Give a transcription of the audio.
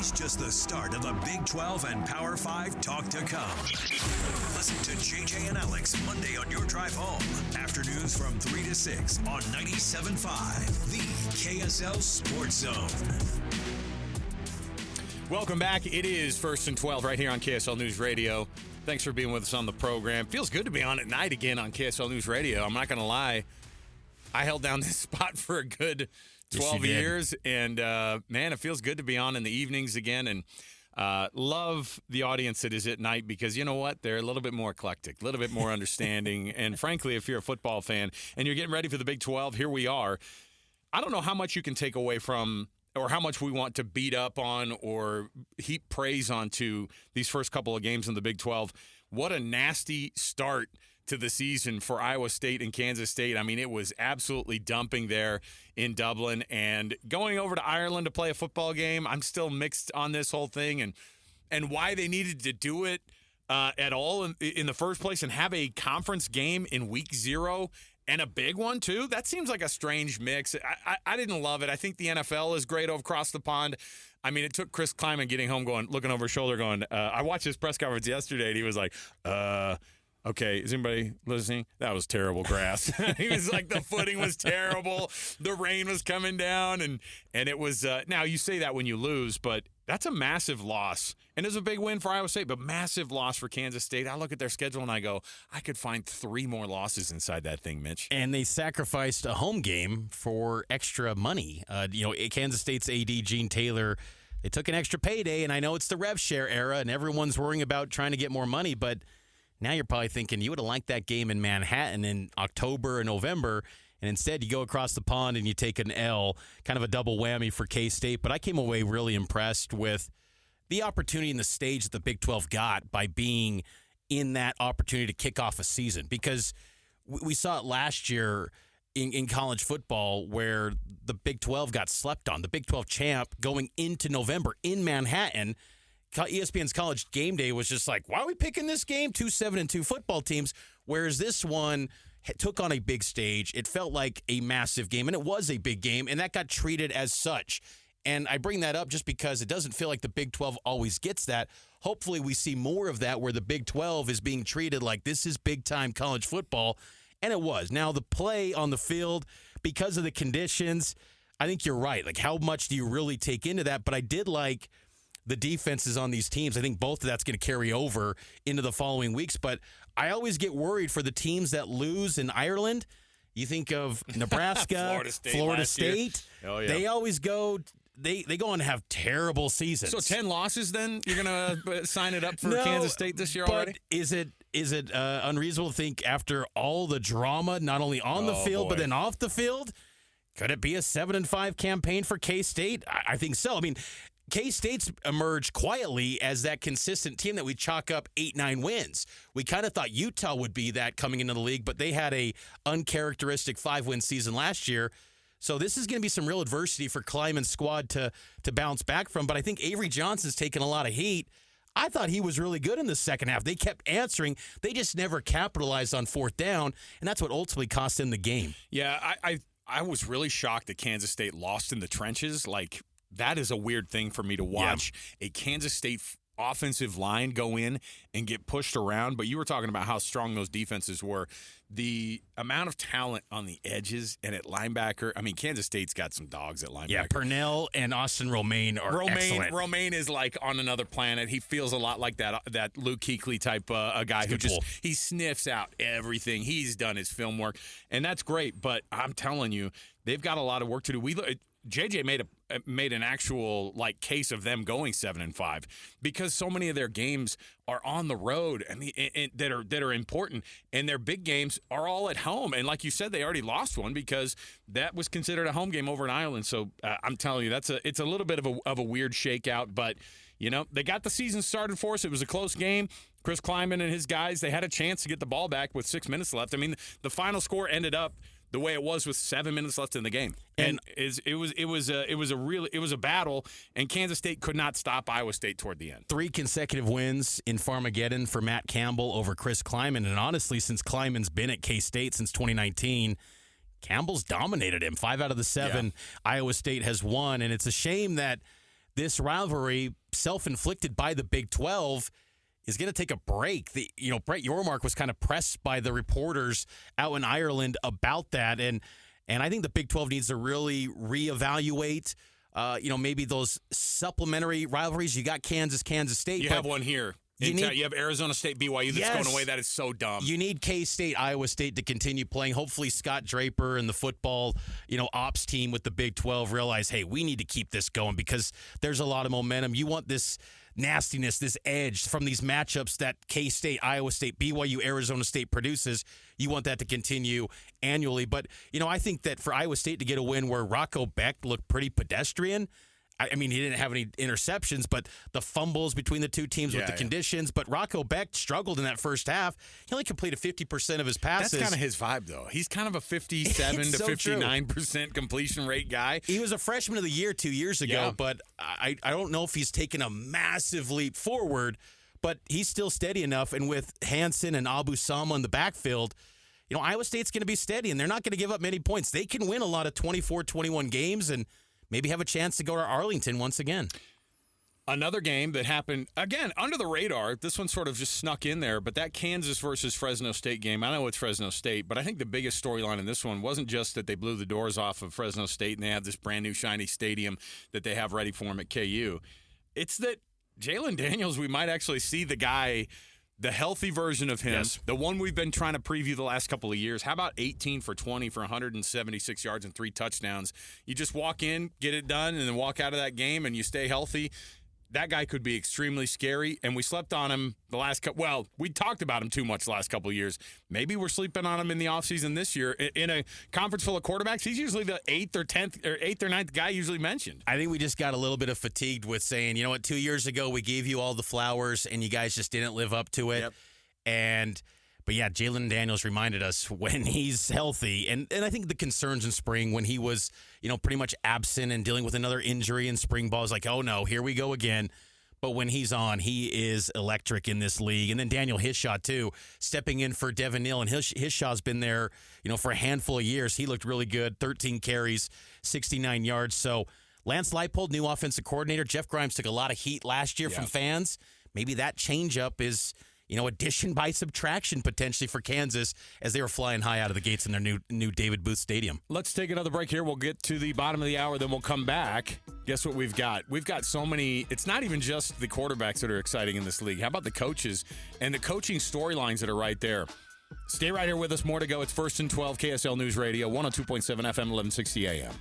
is just the start of the Big 12 and Power 5 talk to come. Listen to JJ and Alex Monday on your drive home. Afternoons from 3 to 6 on 97.5, the KSL Sports Zone. Welcome back. It is First and 12 right here on KSL News Radio. Thanks for being with us on the program. Feels good to be on at night again on KSL News Radio. I'm not going to lie. I held down this spot for a good 12 years, and man, it feels good to be on in the evenings again, and love the audience that is at night because you know what? They're a little bit more eclectic, a little bit more understanding, and frankly, if you're a football fan and you're getting ready for the Big 12, here we are. I don't know how much you can take away from or how much we want to beat up on or heap praise onto these first couple of games in the Big 12. What a nasty start to the season for Iowa State and Kansas State. I mean, it was absolutely dumping there in Dublin. And going over to Ireland to play a football game, I'm still mixed on this whole thing and why they needed to do it at all in the first place and have a conference game in week 0 and a big one, too. That seems like a strange mix. I didn't love it. I think the NFL is great across the pond. I mean, it took Chris Kleiman getting home looking over his shoulder going, I watched his press conference yesterday, and he was like, okay, is anybody listening? That was terrible grass. He was like, the footing was terrible. The rain was coming down, and it was now you say that when you lose, but that's a massive loss. And it's a big win for Iowa State, but massive loss for Kansas State. I look at their schedule and I go, I could find 3 more losses inside that thing, Mitch. And they sacrificed a home game for extra money. Kansas State's AD, Gene Taylor, they took an extra payday, and I know it's the rev share era, and everyone's worrying about trying to get more money, but now you're probably thinking you would have liked that game in Manhattan in October or November, and instead you go across the pond and you take an L, kind of a double whammy for K-State. But I came away really impressed with the opportunity and the stage that the Big 12 got by being in that opportunity to kick off a season. Because we saw it last year in college football where the Big 12 got slept on. The Big 12 champ going into November in Manhattan, ESPN's College Game Day was just like, why are we picking this game? 2 7-2 football teams, whereas this one took on a big stage. It felt like a massive game, and it was a big game, and that got treated as such. And I bring that up just because it doesn't feel like the Big 12 always gets that. Hopefully we see more of that where the Big 12 is being treated like this is big-time college football, and it was. Now, the play on the field, because of the conditions, I think you're right. Like, how much do you really take into that? But I did like the defenses on these teams. I think both of that's going to carry over into the following weeks. But I always get worried for the teams that lose in Ireland. You think of Nebraska, Florida State. Oh, yeah. They always go. They go on to have terrible seasons. So 10 losses then? You're going to sign it up for Kansas State this year already? Is it unreasonable to think after all the drama, not only on the field, but then off the field, could it be a 7-5 campaign for K-State? I think so. I mean, K-State's emerged quietly as that consistent team that we chalk up 8-9 wins. We kind of thought Utah would be that coming into the league, but they had a uncharacteristic 5-win season last year. So this is going to be some real adversity for Kleiman's squad to bounce back from. But I think Avery Johnson's taken a lot of heat. I thought he was really good in the second half. They kept answering. They just never capitalized on 4th down, and that's what ultimately cost them the game. Yeah, I was really shocked that Kansas State lost in the trenches. Like, that is a weird thing for me to watch. Yeah. A Kansas State offensive line go in and get pushed around. But you were talking about how strong those defenses were. The amount of talent on the edges and at linebacker. I mean, Kansas State's got some dogs at linebacker. Yeah, Purnell and Austin Romaine are excellent. Romaine is like on another planet. He feels a lot like that Luke Kuechly type a guy who just he sniffs out everything. He's done his film work, and that's great. But I'm telling you, they've got a lot of work to do. JJ made an actual case of them going 7-5 because so many of their games are on the road and that are important, and their big games are all at home. And like you said, they already lost one because that was considered a home game over in Ireland. So I'm telling you, it's a little bit of a weird shakeout, but they got the season started for us. It was a close game. Chris Kleiman and his guys, they had a chance to get the ball back with 6 minutes left. I mean, the final score ended up the way it was with 7 minutes left in the game. And it was a battle, and Kansas State could not stop Iowa State toward the end. 3 consecutive wins in Farmageddon for Matt Campbell over Chris Kleiman. And honestly, since Kleiman's been at K-State since 2019, Campbell's dominated him. 5 out of the 7 Iowa State has won. And it's a shame that this rivalry, self-inflicted by the Big 12, is going to take a break. Brett Yormark was kind of pressed by the reporters out in Ireland about that, and I think the Big 12 needs to really reevaluate, maybe those supplementary rivalries. You got Kansas State. You have one here. You have Arizona State, BYU that's going away. That is so dumb. You need K-State, Iowa State to continue playing. Hopefully Scott Draper and the football, ops team with the Big 12 realize, hey, we need to keep this going because there's a lot of momentum. You want this nastiness, this edge from these matchups that K-State, Iowa State, BYU, Arizona State produces. You want that to continue annually. But, I think that for Iowa State to get a win where Rocco Beck looked pretty pedestrian, I mean, he didn't have any interceptions, but the fumbles between the two teams with the conditions. But Rocco Beck struggled in that first half. He only completed 50% of his passes. That's kind of his vibe, though. He's kind of a 57 to 59% completion rate guy. He was a freshman of the year 2 years ago, but I don't know if he's taken a massive leap forward, but he's still steady enough. And with Hansen and Abu Sama in the backfield, Iowa State's going to be steady, and they're not going to give up many points. They can win a lot of 24-21 games and maybe have a chance to go to Arlington once again. Another game that happened, again, under the radar. This one sort of just snuck in there, but that Kansas versus Fresno State game, I know it's Fresno State, but I think the biggest storyline in this one wasn't just that they blew the doors off of Fresno State and they have this brand new shiny stadium that they have ready for them at KU. It's that Jalen Daniels, we might actually see the guy, the healthy version of him, the one we've been trying to preview the last couple of years. How about 18 for 20 for 176 yards and 3 touchdowns? You just walk in, get it done, and then walk out of that game, and you stay healthy. That guy could be extremely scary, and we slept on him the last couple. Well, we talked about him too much the last couple of years. Maybe we're sleeping on him in the offseason this year. In a conference full of quarterbacks, he's usually the 8th or 9th guy usually mentioned. I think we just got a little bit of fatigued with saying, 2 years ago we gave you all the flowers and you guys just didn't live up to it. Yep. But yeah, Jalen Daniels reminded us when he's healthy, and I think the concerns in spring when he was, pretty much absent and dealing with another injury in spring ball is like, oh no, here we go again. But when he's on, he is electric in this league. And then Daniel Hishaw, too, stepping in for Devin Neal. And Hishaw's been there, for a handful of years. He looked really good, 13 carries, 69 yards. So Lance Leipold, new offensive coordinator. Jeff Grimes took a lot of heat last year from fans. Maybe that changeup is addition by subtraction potentially for Kansas as they were flying high out of the gates in their new David Booth Stadium. Let's take another break here. We'll get to the bottom of the hour, then we'll come back. Guess what we've got? We've got so many. It's not even just the quarterbacks that are exciting in this league. How about the coaches and the coaching storylines that are right there? Stay right here with us. More to go. It's First and 12, KSL News Radio, 102.7 FM, 1160 AM.